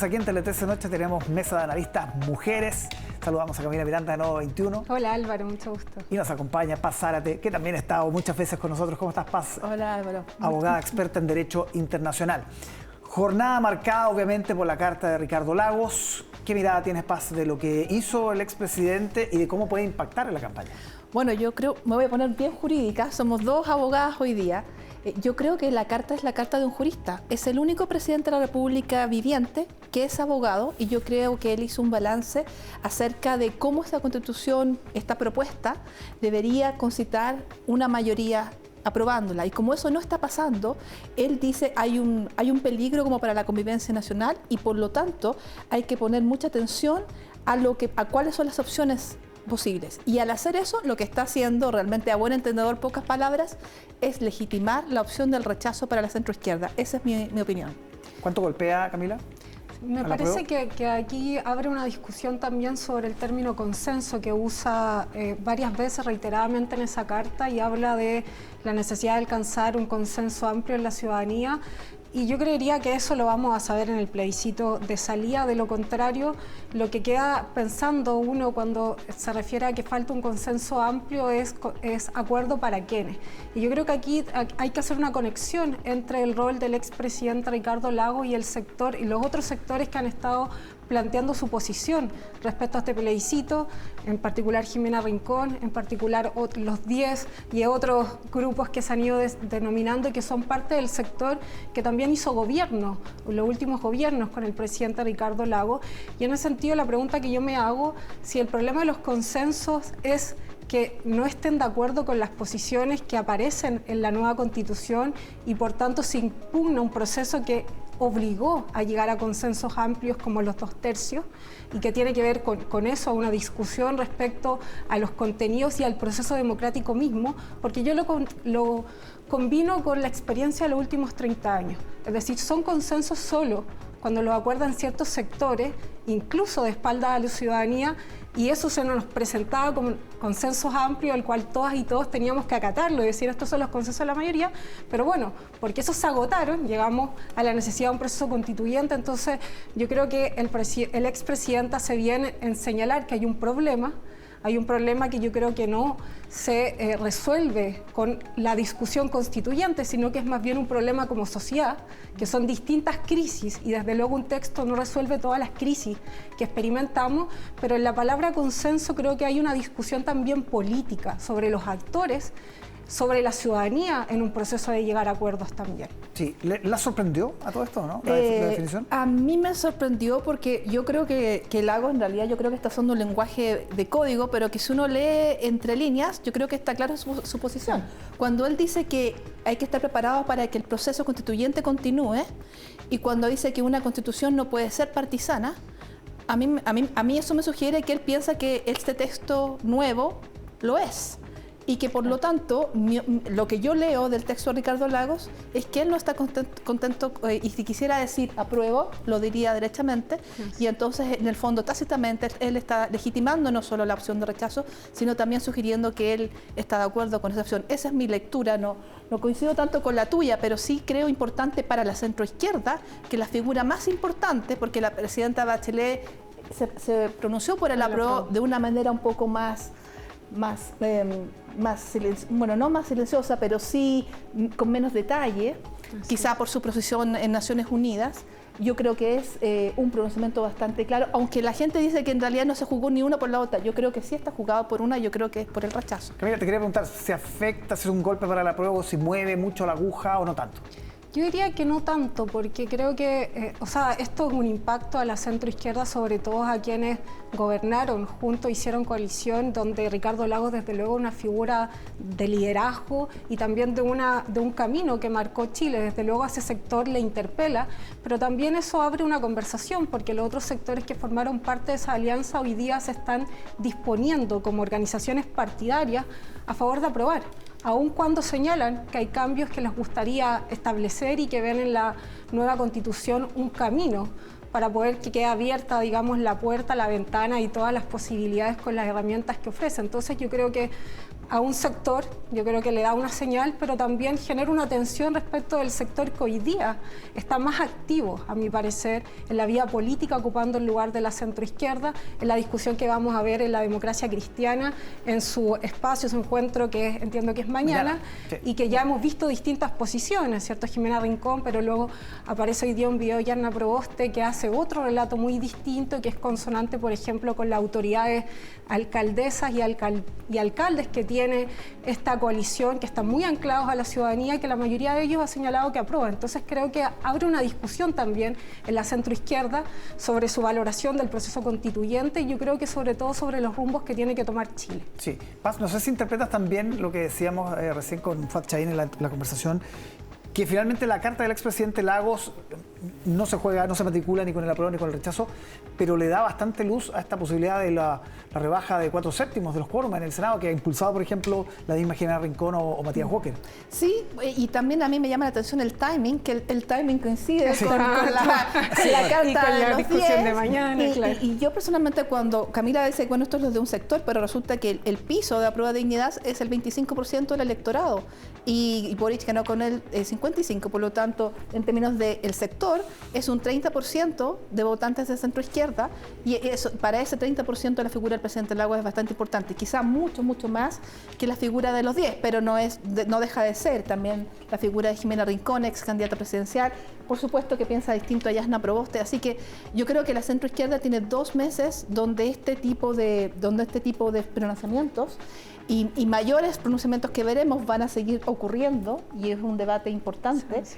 Aquí en Tele13 Noche tenemos mesa de analistas mujeres. Saludamos a Camila Miranda de Nodo 21. Hola Álvaro, mucho gusto. Y nos acompaña Paz Zárate, que también ha estado muchas veces con nosotros. ¿Cómo estás, Paz? Hola Álvaro. Abogada experta en Derecho Internacional. Jornada marcada obviamente por la carta de Ricardo Lagos. ¿Qué mirada tienes, Paz, de lo que hizo el expresidente y de cómo puede impactar en la campaña? Bueno, yo creo, me voy a poner bien jurídica, somos dos abogadas hoy día. Yo creo que la carta es la carta de un jurista. Es el único presidente de la República viviente que es abogado y yo creo que él hizo un balance acerca de cómo esta Constitución, esta propuesta, debería concitar una mayoría aprobándola. Y como eso no está pasando, él dice hay un peligro como para la convivencia nacional y por lo tanto hay que poner mucha atención a cuáles son las opciones posibles. Y al hacer eso, lo que está haciendo realmente a buen entendedor, pocas palabras, es legitimar la opción del rechazo para la centroizquierda. Esa es mi opinión. ¿Cuánto golpea, Camila? Me parece que aquí abre una discusión también sobre el término consenso que usa varias veces reiteradamente en esa carta y habla de la necesidad de alcanzar un consenso amplio en la ciudadanía. Y yo creería que eso lo vamos a saber en el plebiscito de salida. De lo contrario, lo que queda pensando uno cuando se refiere a que falta un consenso amplio es acuerdo para quiénes. Y yo creo que aquí hay que hacer una conexión entre el rol del expresidente Ricardo Lagos y el sector y los otros sectores que han estado planteando su posición respecto a este plebiscito, en particular Jimena Rincón, en particular los 10 y otros grupos que se han ido denominando y que son parte del sector que también hizo gobierno, los últimos gobiernos con el presidente Ricardo Lagos. Y en ese sentido la pregunta que yo me hago, si el problema de los consensos es que no estén de acuerdo con las posiciones que aparecen en la nueva Constitución y por tanto se impugna un proceso que obligó a llegar a consensos amplios como los 2/3 y que tiene que ver con eso, a una discusión respecto a los contenidos y al proceso democrático mismo, porque yo lo combino con la experiencia de los últimos 30 años. Es decir, son consensos solo cuando los acuerdan ciertos sectores, incluso de espaldas a la ciudadanía, y eso se nos presentaba como consensos amplios, el cual todas y todos teníamos que acatarlo y decir estos son los consensos de la mayoría, pero bueno, porque esos se agotaron, llegamos a la necesidad de un proceso constituyente. Entonces yo creo que el expresidente hace bien en señalar que hay un problema que yo creo que no se resuelve con la discusión constituyente, sino que es más bien un problema como sociedad, que son distintas crisis y desde luego un texto no resuelve todas las crisis que experimentamos, pero en la palabra consenso creo que hay una discusión también política sobre los actores, sobre la ciudadanía en un proceso de llegar a acuerdos también. Sí, ¿la sorprendió a todo esto, no? La definición. A mí me sorprendió porque yo creo que Lagos en realidad yo creo que está usando un lenguaje de código, pero que si uno lee entre líneas, yo creo que está clara su posición. Cuando él dice que hay que estar preparados para que el proceso constituyente continúe y cuando dice que una constitución no puede ser partisana, a mí eso me sugiere que él piensa que este texto nuevo lo es. Y que por lo tanto, lo que yo leo del texto de Ricardo Lagos es que él no está contento y si quisiera decir apruebo, lo diría derechamente, y entonces en el fondo tácitamente él está legitimando no solo la opción de rechazo, sino también sugiriendo que él está de acuerdo con esa opción. Esa es mi lectura, no coincido tanto con la tuya, pero sí creo importante para la centroizquierda que la figura más importante, porque la presidenta Bachelet se pronunció por el apruebo de una manera un poco más no más silenciosa, pero sí con menos detalle, quizá por su posición en Naciones Unidas. Yo creo que es un pronunciamiento bastante claro, aunque la gente dice que en realidad no se jugó ni una por la otra. Yo creo que sí está jugado por una, yo creo que es por el rechazo. Camila, te quería preguntar, ¿se afecta, si es un golpe para la prueba, si mueve mucho la aguja o no tanto? Yo diría que no tanto, porque creo que, esto es un impacto a la centroizquierda, sobre todo a quienes gobernaron juntos, hicieron coalición, donde Ricardo Lagos desde luego una figura de liderazgo y también de un camino que marcó Chile. Desde luego a ese sector le interpela, pero también eso abre una conversación, porque los otros sectores que formaron parte de esa alianza hoy día se están disponiendo como organizaciones partidarias a favor de aprobar, aun cuando señalan que hay cambios que les gustaría establecer y que ven en la nueva Constitución un camino para poder que quede abierta, digamos, la puerta, la ventana y todas las posibilidades con las herramientas que ofrece. Entonces yo creo que a un sector, yo creo que le da una señal, pero también genera una tensión respecto del sector que hoy día está más activo, a mi parecer, en la vía política, ocupando el lugar de la centroizquierda, en la discusión que vamos a ver en la democracia cristiana, en su espacio, su encuentro que entiendo que es mañana, sí, y que ya hemos visto distintas posiciones, ¿cierto? Jimena Rincón, pero luego aparece hoy día un video de Yarna Proboste que hace otro relato muy distinto, que es consonante, por ejemplo, con las autoridades alcaldesas y alcaldes que tiene esta coalición, que están muy anclados a la ciudadanía y que la mayoría de ellos ha señalado que aprueba. Entonces creo que abre una discusión también en la centroizquierda sobre su valoración del proceso constituyente y yo creo que sobre todo sobre los rumbos que tiene que tomar Chile. Sí, Paz, no sé si interpretas también lo que decíamos recién con Fuad Chahín en la conversación, que finalmente la carta del expresidente Lagos no se juega, no se matricula ni con el apruebo ni con el rechazo, pero le da bastante luz a esta posibilidad de la rebaja de 4/7 de los quórum en el Senado, que ha impulsado, por ejemplo, la misma Jimena Rincón o Matías Walker. Sí, y también a mí me llama la atención el timing, que el timing coincide con la carta y con la discusión 10, de mañana. Claro. Y yo personalmente, cuando Camila dice, bueno, esto es lo de un sector, pero resulta que el piso de aprueba de dignidad es el 25% del electorado y Boric ganó con el 55%, por lo tanto, en términos del sector, es un 30% de votantes de centroizquierda y eso, para ese 30% la figura del presidente Lagos es bastante importante, quizá mucho más que la figura de los 10, pero no deja de ser también la figura de Jimena Rincón, ex candidata presidencial, por supuesto que piensa distinto a Yarna Proboste, así que yo creo que la centroizquierda tiene 2 meses donde este tipo de pronunciamientos y mayores pronunciamientos que veremos van a seguir ocurriendo y es un debate importante. Sí.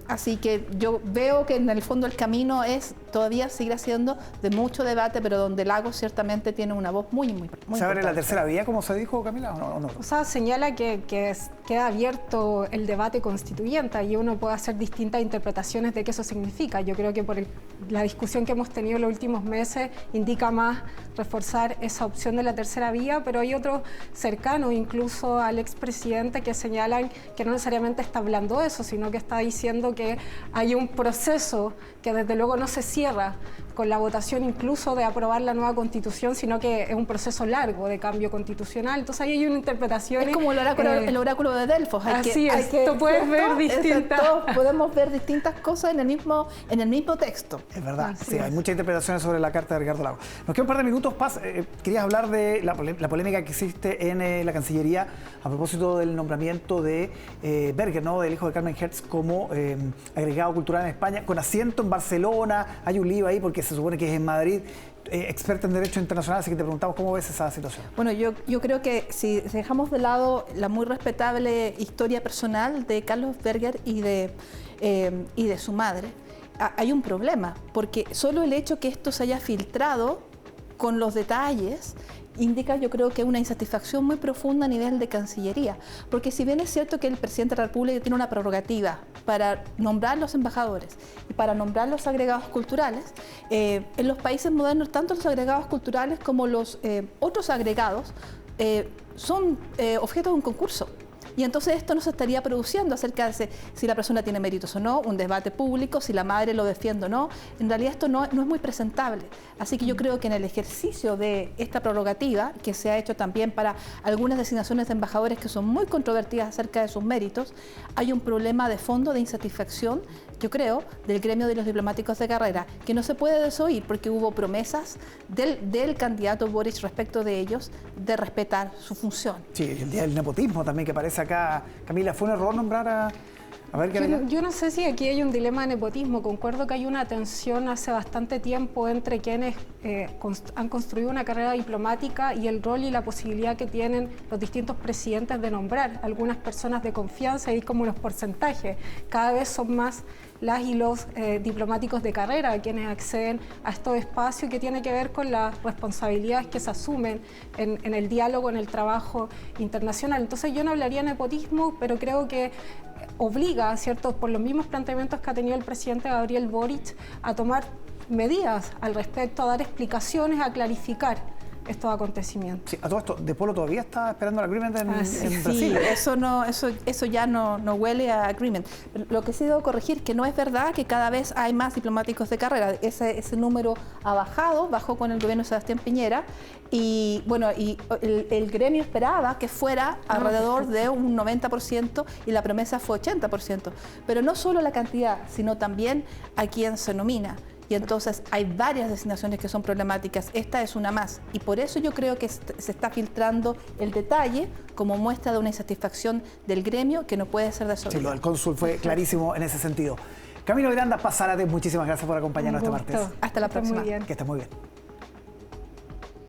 Así que yo veo que en el fondo el camino es todavía seguir siendo de mucho debate, pero donde Lagos ciertamente tiene una voz muy ¿Se abre la tercera vía, como se dijo, Camila, o no? O sea, señala que queda abierto el debate constituyente y uno puede hacer distintas interpretaciones de qué eso significa. Yo creo que por la discusión que hemos tenido en los últimos meses indica más reforzar esa opción de la tercera vía, pero hay otros cercanos incluso al expresidente que señalan que no necesariamente está hablando de eso, sino que está diciendo que hay un proceso que desde luego no se cierra con la votación incluso de aprobar la nueva constitución, sino que es un proceso largo de cambio constitucional. Entonces ahí hay una interpretación. Es como el oráculo de Delfos. Tú puedes ver distintas. Podemos ver distintas cosas en el mismo texto. Es verdad, sí, hay muchas interpretaciones sobre la carta de Ricardo Lagos. Nos quedan un par de minutos, Paz. Querías hablar de la polémica que existe en la Cancillería a propósito del nombramiento de Berger, ¿no? Del hijo de Carmen Hertz como agregado cultural en España, con asiento en Barcelona. Hay un lío ahí porque se supone que es en Madrid, experta en Derecho Internacional, así que te preguntamos cómo ves esa situación. Bueno, yo creo que si dejamos de lado la muy respetable historia personal de Carlos Berger y de su madre, hay un problema, porque solo el hecho que esto se haya filtrado con los detalles indica, yo creo, que una insatisfacción muy profunda a nivel de Cancillería, porque si bien es cierto que el presidente de la República tiene una prerrogativa para nombrar los embajadores y para nombrar los agregados culturales, en los países modernos tanto los agregados culturales como los otros agregados son objeto de un concurso. Y entonces esto no se estaría produciendo acerca de si la persona tiene méritos o no, un debate público, si la madre lo defiende o no. En realidad esto no es muy presentable. Así que yo creo que en el ejercicio de esta prerrogativa, que se ha hecho también para algunas designaciones de embajadores que son muy controvertidas acerca de sus méritos, hay un problema de fondo de insatisfacción, yo creo, del gremio de los diplomáticos de carrera, que no se puede desoír porque hubo promesas del candidato Boric respecto de ellos de respetar su función. Sí, el día del nepotismo también que aparece acá. Camila, ¿fue un error nombrar a ver, yo no sé si aquí hay un dilema de nepotismo. Concuerdo que hay una tensión hace bastante tiempo entre quienes han construido una carrera diplomática y el rol y la posibilidad que tienen los distintos presidentes de nombrar algunas personas de confianza y como los porcentajes. Cada vez son más las y los diplomáticos de carrera quienes acceden a estos espacios que tiene que ver con las responsabilidades que se asumen en el diálogo, en el trabajo internacional. Entonces yo no hablaría de nepotismo, pero creo que obliga, ¿cierto?, por los mismos planteamientos que ha tenido el presidente Gabriel Boric, a tomar medidas al respecto, a dar explicaciones, a clarificar estos acontecimientos. Sí, a todo esto, ¿De Polo todavía está esperando el agreement en Sí, Brasil? eso ya no huele a agreement. Lo que sí debo corregir, que no es verdad que cada vez hay más diplomáticos de carrera. Ese número ha bajó con el gobierno de Sebastián Piñera, y bueno, el gremio esperaba que fuera alrededor de un 90% y la promesa fue 80%. Pero no solo la cantidad, sino también a quién se nomina. Y entonces hay varias designaciones que son problemáticas, esta es una más. Y por eso yo creo que se está filtrando el detalle como muestra de una insatisfacción del gremio que no puede ser desobediente. Sí, lo del cónsul fue clarísimo en ese sentido. Camilo Miranda, Paz Zárate, muchísimas gracias por acompañarnos este martes. Hasta la próxima. Que estés muy bien.